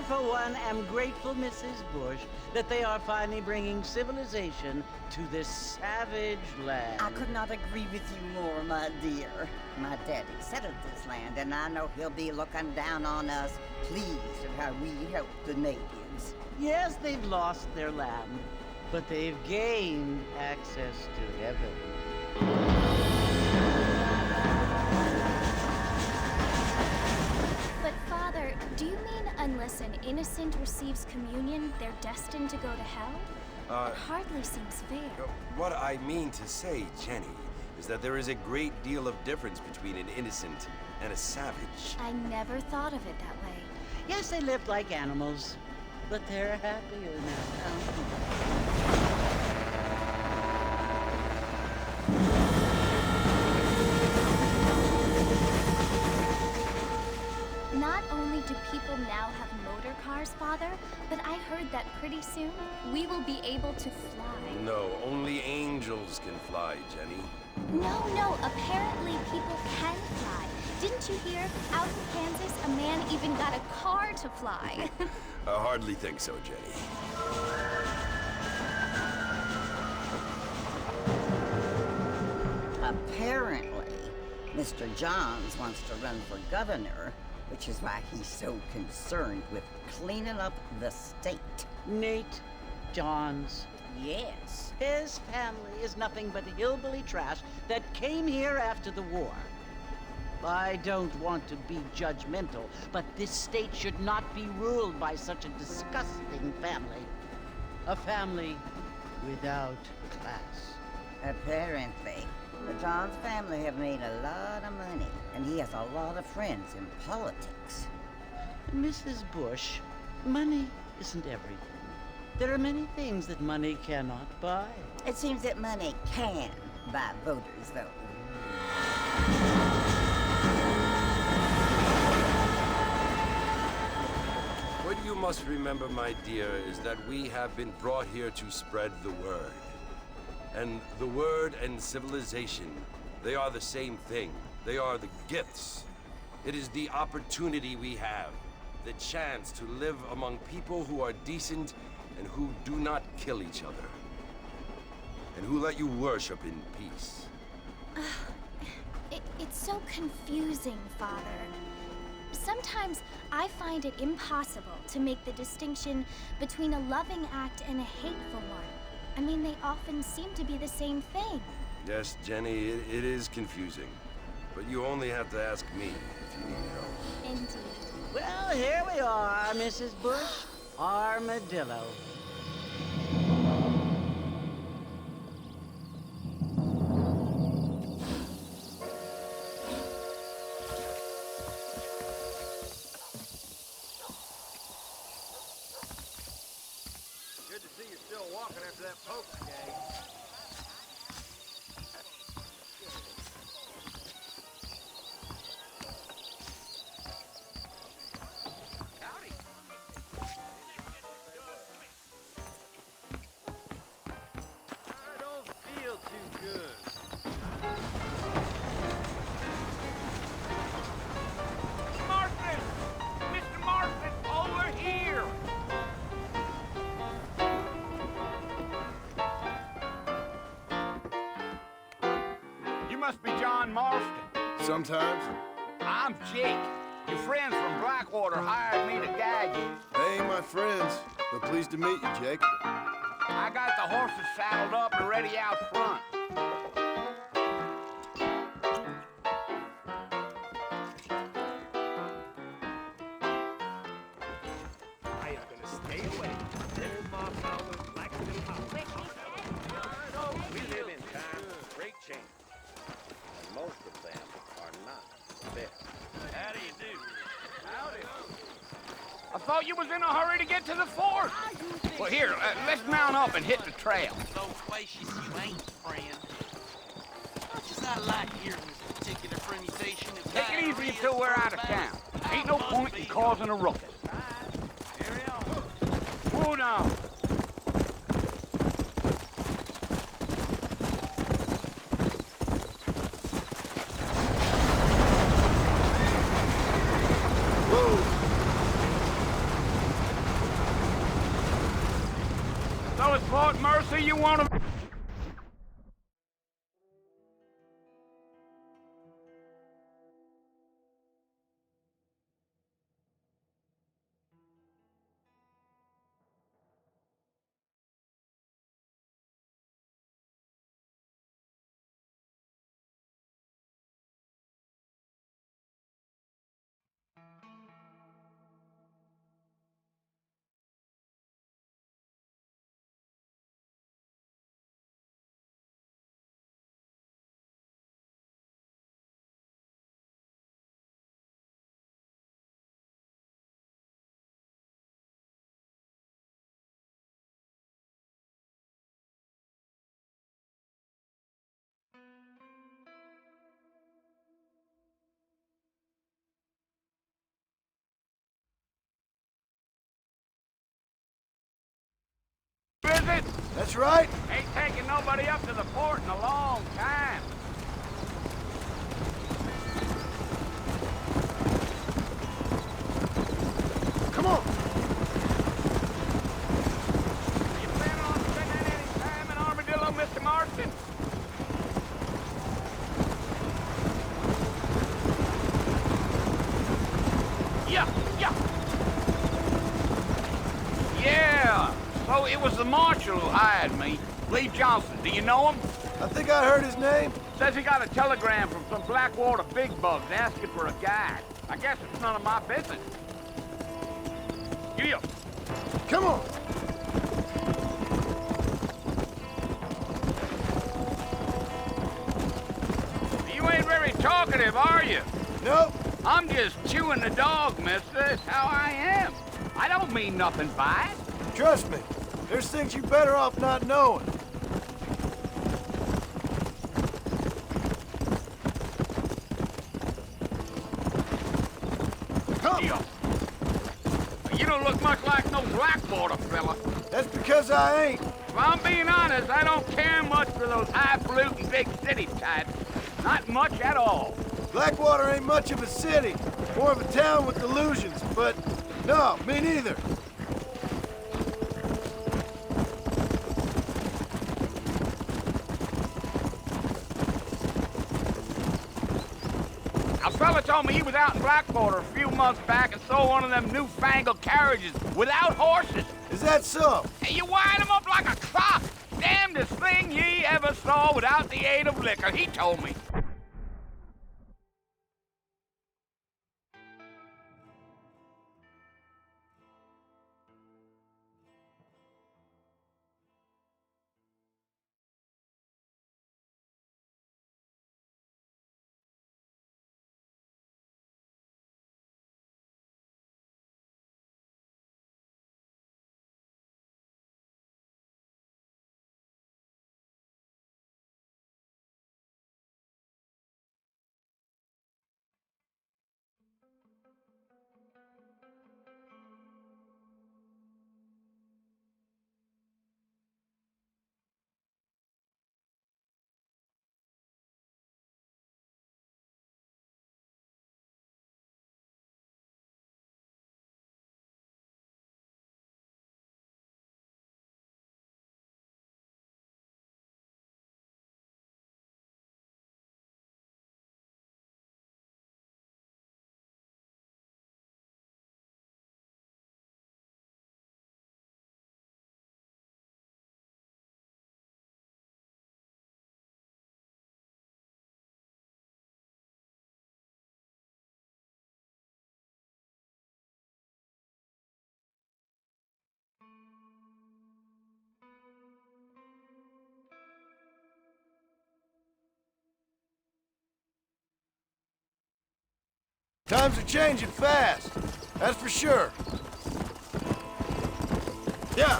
For one, am grateful, Mrs. Bush, that they are finally bringing civilization to this savage land. I could not agree with you more, my dear. My daddy settled this land, and I know he'll be looking down on us, pleased at how we help the natives. Yes, they've lost their land, but they've gained access to heaven. But Father, do you mean unless an innocent receives communion, they're destined to go to hell? It hardly seems fair. What I mean to say, Jenny, is that there is a great deal of difference between an innocent and a savage. I never thought of it that way. Yes, they lived like animals, but they're happier now. Not only do people now have motor cars, Father, but I heard that pretty soon we will be able to fly. No, only angels can fly, Jenny. No, apparently people can fly. Didn't you hear? Out in Kansas, a man even got a car to fly. I hardly think so, Jenny. Apparently, Mr. Johns wants to run for governor, which is why he's so concerned with cleaning up the state. Nate Johns. Yes. His family is nothing but hillbilly trash that came here after the war. I don't want to be judgmental, but this state should not be ruled by such a disgusting family. A family without class. Apparently. The Johns family have made a lot of money, and he has a lot of friends in politics. Mrs. Bush, money isn't everything. There are many things that money cannot buy. It seems that money can buy voters, though. What you must remember, my dear, is that we have been brought here to spread the word. And the word and civilization, they are the same thing. They are the gifts. It is the opportunity we have, the chance to live among people who are decent and who do not kill each other, and who let you worship in peace. It's so confusing, Father. Sometimes I find it impossible to make the distinction between a loving act and a hateful one. I mean, they often seem to be the same thing. Yes, Jenny, it is confusing. But you only have to ask me if you need help. Indeed. Well, here we are, Mrs. Bush. Armadillo. Good to see you're still walking after that poker game. Howdy. I don't feel too good. Martin! Mr. Martin, over here! John Marston? Sometimes. I'm Jake. Your friends from Blackwater hired me to guide you. They ain't my friends, but pleased to meet you, Jake. I got the horses saddled up and ready out front. I am gonna stay away. Little mob howlers, black little howlers. We live in times of great change. And most of them are not the best. How do you do? Howdy. I thought you was in a hurry to get to the fort. Well, here, let's mount up and hit the trail. So spacious you ain't, friend. Much as I like hearing this particular permutation of Take it easy until we're out of town. Ain't no point in causing a ruckus. Carry on. Move on. So it's Fort Mercy you want to... Visit? That's right. Ain't taking nobody up to the fort in a long time. Come on. You plan on spending any time in Armadillo, Mr. Marston? Yeah. Yeah. So it was the marshal who hired me. Lee Johnson. Do you know him? I think I heard his name. Says he got a telegram from some Blackwater big bugs asking for a guide. I guess it's none of my business. Yeah. Come on. You ain't very talkative, are you? Nope. I'm just chewing the dog, mister. It's how I am. I don't mean nothing by it. Trust me. There's things you better off not knowing. Come. Yeah. You don't look much like no Blackwater fella. That's because I ain't. If I'm being honest, I don't care much for those highfalutin big city types. Not much at all. Blackwater ain't much of a city. More of a town with illusions, but no, me neither. A fella told me he was out in Blackwater a few months back and saw one of them newfangled carriages without horses. Is that so? And you wind 'em up like a clock. Damnedest thing ye ever saw without the aid of liquor, he told me. Times are changing fast. That's for sure. Yeah.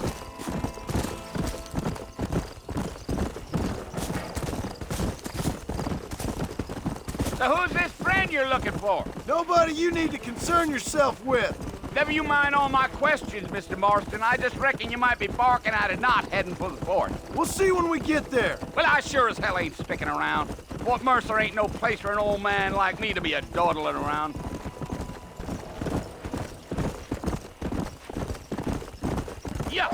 So who's this friend you're looking for? Nobody you need to concern yourself with. Never you mind all my questions, Mr. Marston. I just reckon you might be barking at a knot heading for the fort. We'll see when we get there. Well, I sure as hell ain't sticking around. Fort Mercer ain't no place for an old man like me to be a-dawdling around. Yeah.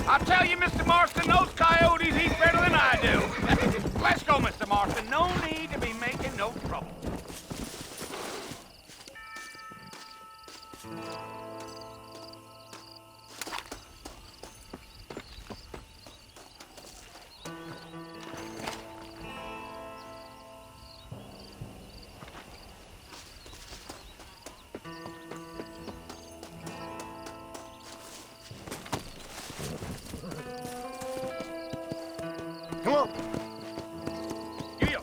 I'll tell you, Mr. Marston, those coyotes eat better than I do. Let's go, Mr. Marston. No need to be making no trouble. Come on. Yeah.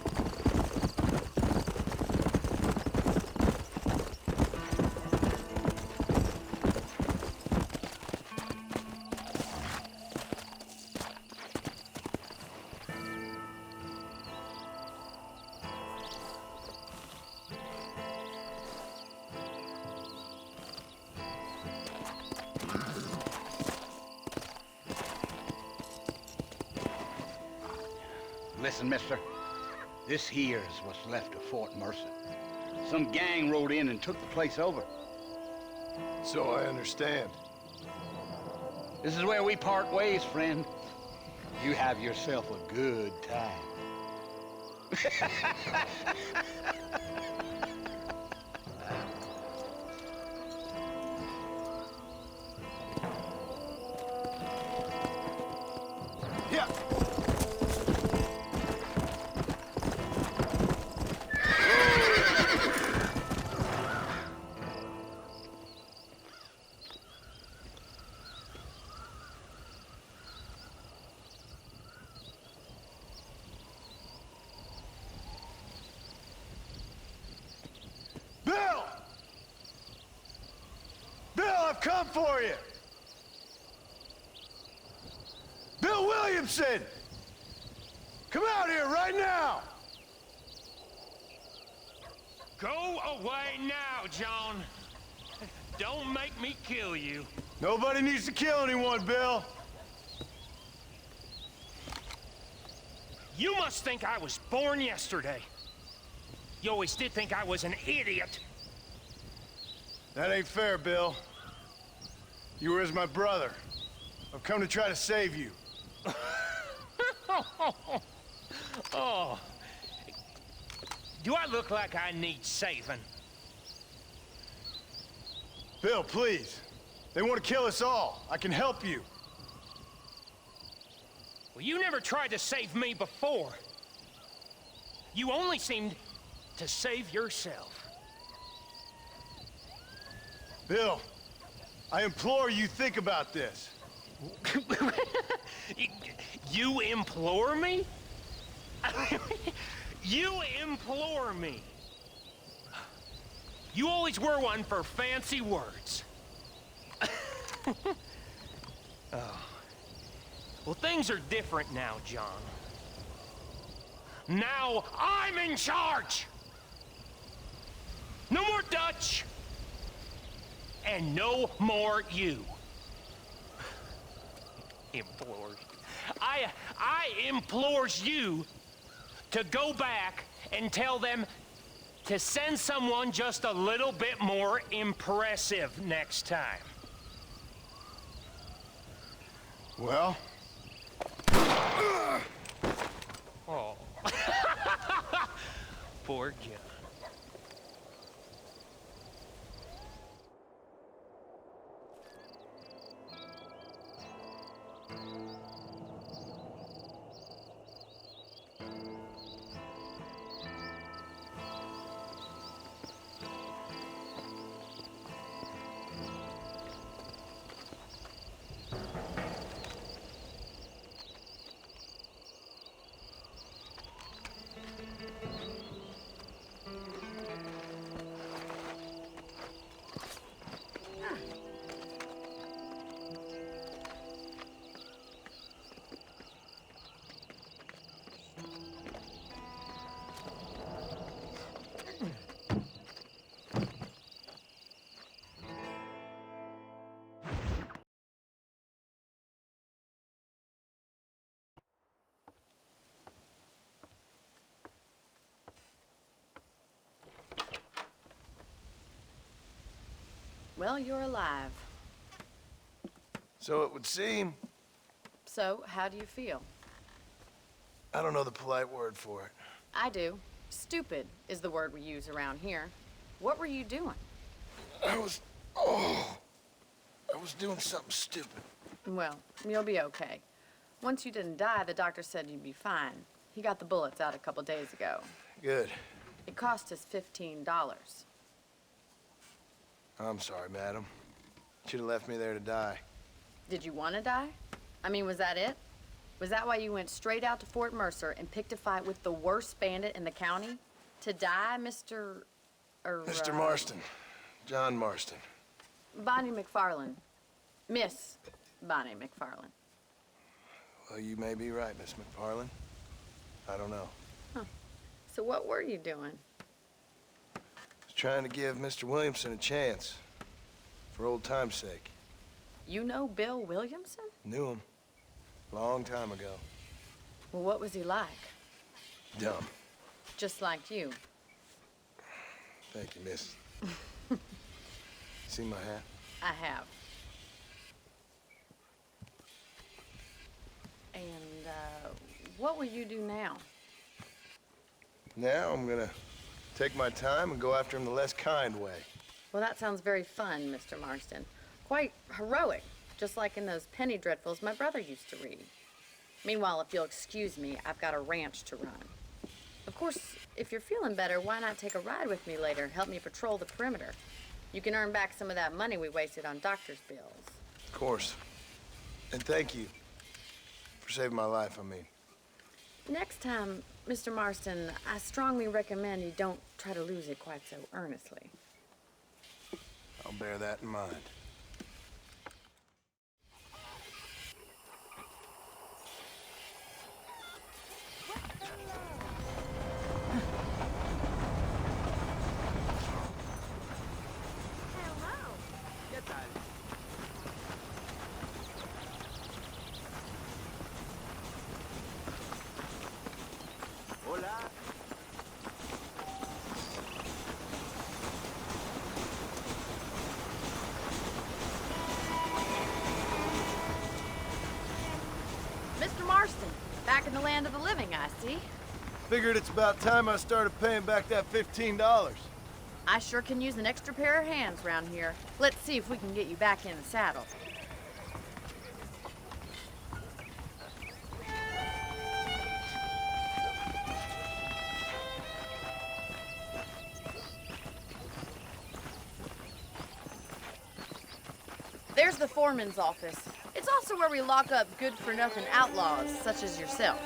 Listen, mister. This here is what's left of Fort Mercer. Some gang rode in and took the place over. So I understand. This is where we part ways, friend. You have yourself a good time. Yeah. Bill! Bill, I've come for you! Bill Williamson! Come out here right now! Go away now, John. Don't make me kill you. Nobody needs to kill anyone, Bill. You must think I was born yesterday. You always did think I was an idiot. That ain't fair, Bill. You were as my brother. I've come to try to save you. Oh. Do I look like I need saving? Bill, please. They want to kill us all. I can help you. Well, you never tried to save me before. You only seemed to save yourself. Bill, I implore you think about this. You implore me? You implore me? You always were one for fancy words. Oh. Well, things are different now, John. Now I'm in charge! No more Dutch! And no more you. Implores. I implores you to go back and tell them to send someone just a little bit more impressive next time. Well? Oh. Poor John. Well, you're alive. So it would seem. So, how do you feel? I don't know the polite word for it. I do. Stupid is the word we use around here. What were you doing? I was doing something stupid. Well, you'll be okay. Once you didn't die, the doctor said you'd be fine. He got the bullets out a couple days ago. Good. It cost us $15. I'm sorry, madam. Should have left me there to die. Did you want to die? I mean, was that it? Was that why you went straight out to Fort Mercer and picked a fight with the worst bandit in the county? To die, Mr. Mr. Marston. John Marston. Bonnie McFarland. Miss Bonnie McFarland. Well, you may be right, Miss McFarland. I don't know. Huh. So what were you doing? I was trying to give Mr. Williamson a chance. For old time's sake. You know Bill Williamson? Knew him. Long time ago. Well, what was he like? Dumb. Just like you. Thank you, miss. See my hat? I have. And, what will you do now? Now I'm gonna take my time and go after him the less kind way. Well, that sounds very fun, Mr. Marston. Quite heroic, just like in those penny dreadfuls my brother used to read. Meanwhile, if you'll excuse me, I've got a ranch to run. Of course, if you're feeling better, why not take a ride with me later and help me patrol the perimeter? You can earn back some of that money we wasted on doctor's bills. Of course. And thank you for saving my life, I mean. Next time, Mr. Marston, I strongly recommend you don't try to lose it quite so earnestly. I'll bear that in mind. Mr. Marston, back in the land of the living, I see. Figured it's about time I started paying back that $15. I sure can use an extra pair of hands around here. Let's see if we can get you back in the saddle. There's the foreman's office. It's also where we lock up good-for-nothing outlaws, such as yourself.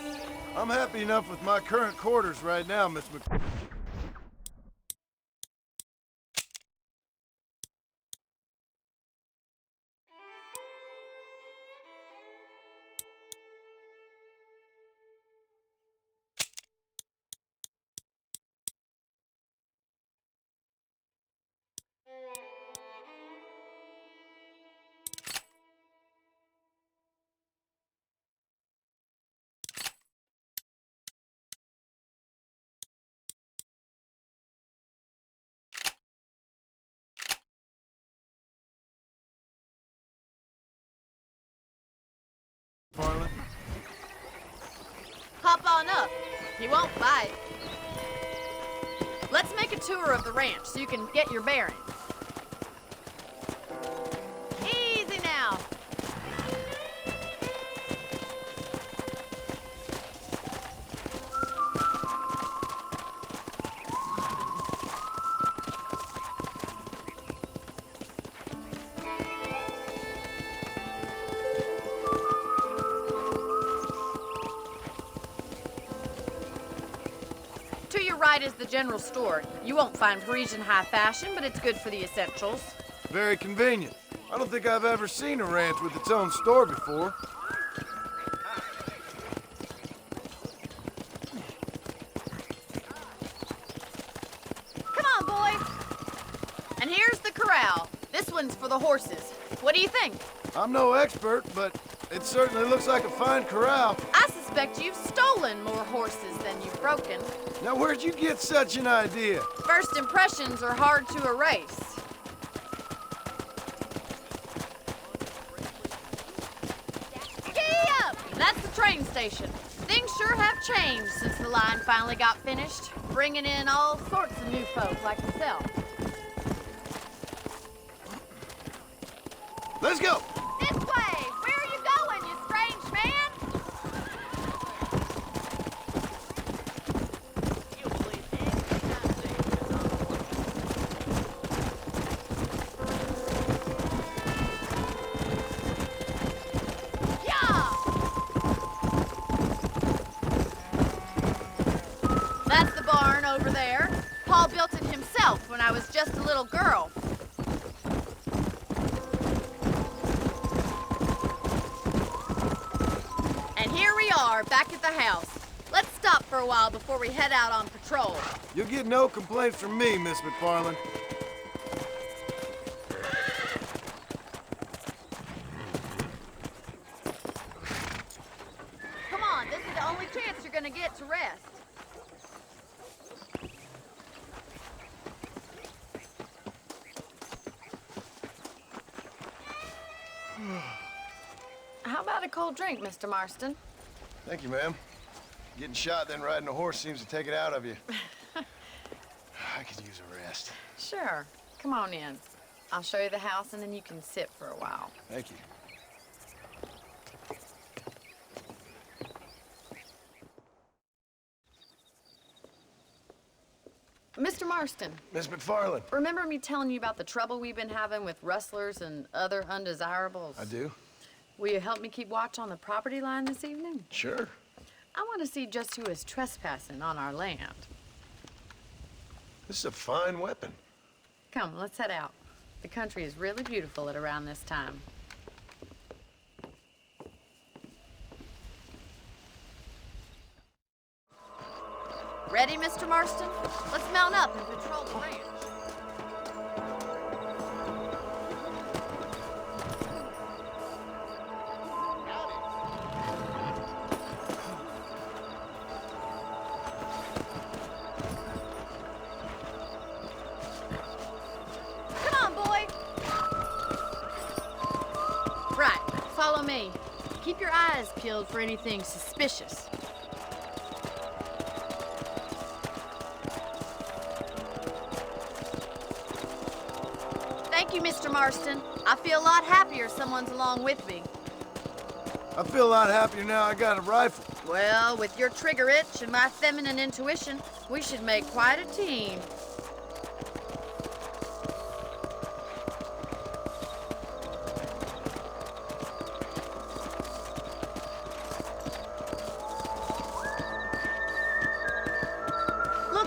I'm happy enough with my current quarters right now, Miss Mc... Marlon? Hop on up. He won't bite. Let's make a tour of the ranch so you can get your bearings. Easy now. To your right is the general store. You won't find Parisian high fashion, but it's good for the essentials. Very convenient. I don't think I've ever seen a ranch with its own store before. Come on, boys. And here's the corral. This one's for the horses. What do you think? I'm no expert, but it certainly looks like a fine corral. I suspect you've stolen more horses than you've broken. Now, where'd you get such an idea? First impressions are hard to erase. station. Things sure have changed since the line finally got finished, bringing in all sorts of new folk like yourself. Let's go! This way! Where are you going, you strange man? Yeah! That's the barn over there. Paul built it himself when I was just a little girl. Back at the house. Let's stop for a while before we head out on patrol. You'll get no complaints from me, Miss McFarland. Come on, this is the only chance you're gonna get to rest. How about a cold drink, Mr. Marston? Thank you, ma'am. Getting shot, then riding a horse seems to take it out of you. I could use a rest. Sure. Come on in. I'll show you the house, and then you can sit for a while. Thank you. Mr. Marston. Miss McFarland. Remember me telling you about the trouble we've been having with rustlers and other undesirables? I do. Will you help me keep watch on the property line this evening? Sure. I want to see just who is trespassing on our land. This is a fine weapon. Come, let's head out. The country is really beautiful at around this time. Ready, Mr. Marston? Let's mount up and patrol the ranch. Follow me. Keep your eyes peeled for anything suspicious. Thank you, Mr. Marston. I feel a lot happier someone's along with me. I feel a lot happier now I got a rifle. Well, with your trigger itch and my feminine intuition, we should make quite a team.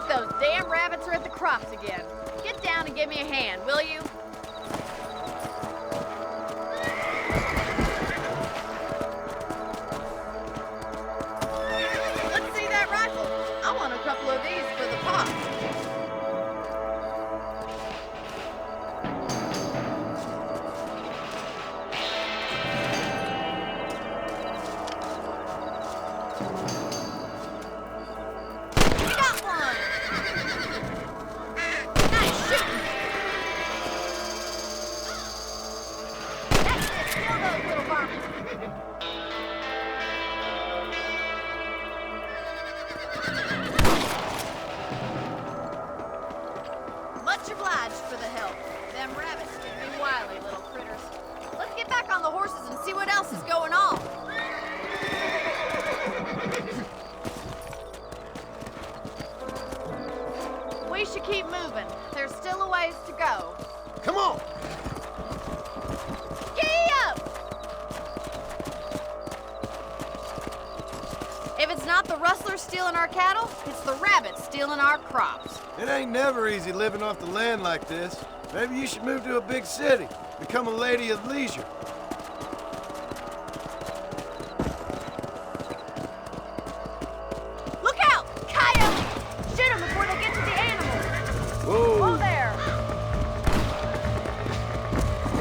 Those damn rabbits are at the crops again. Get down and give me a hand, will you? Let's see that rifle. I want a couple of these for the pot. Much obliged for the help. Them rabbits can be wily little critters. Let's get back on the horses and see what else is going on. We should keep moving. There's still a ways to go. Come on! Giddy up! If it's not the rustlers stealing our cattle, it's the rabbits stealing our crops. It ain't never easy living off the land like this. Maybe you should move to a big city, become a lady of leisure. Look out! Coyote! Shoot them before they get to the animals. Whoa! Whoa there!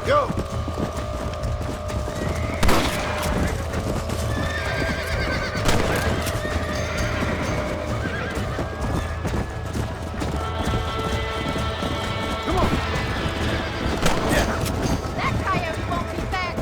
Go! That coyote won't be back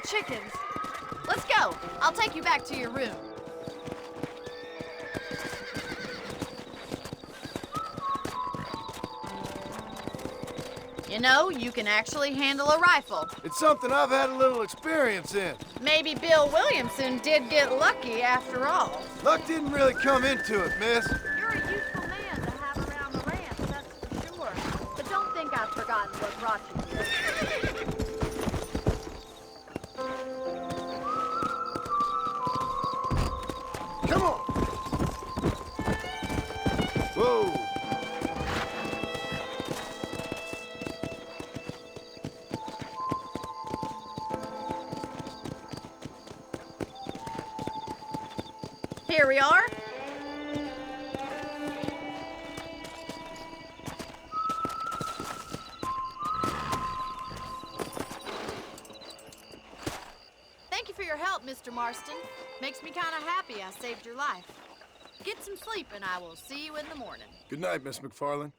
chickens. Let's go. I'll take you back to your room. You know, you can actually handle a rifle. It's something I've had a little experience in. Maybe Bill Williamson did get lucky after all. Luck didn't really come into it, miss. You're a useful man to have around the ranch, that's for sure. But don't think I've forgotten what brought you here. Come on! Whoa! Here we are. Thank you for your help, Mr. Marston. Makes me kind of happy I saved your life. Get some sleep and I will see you in the morning. Good night, Miss McFarland.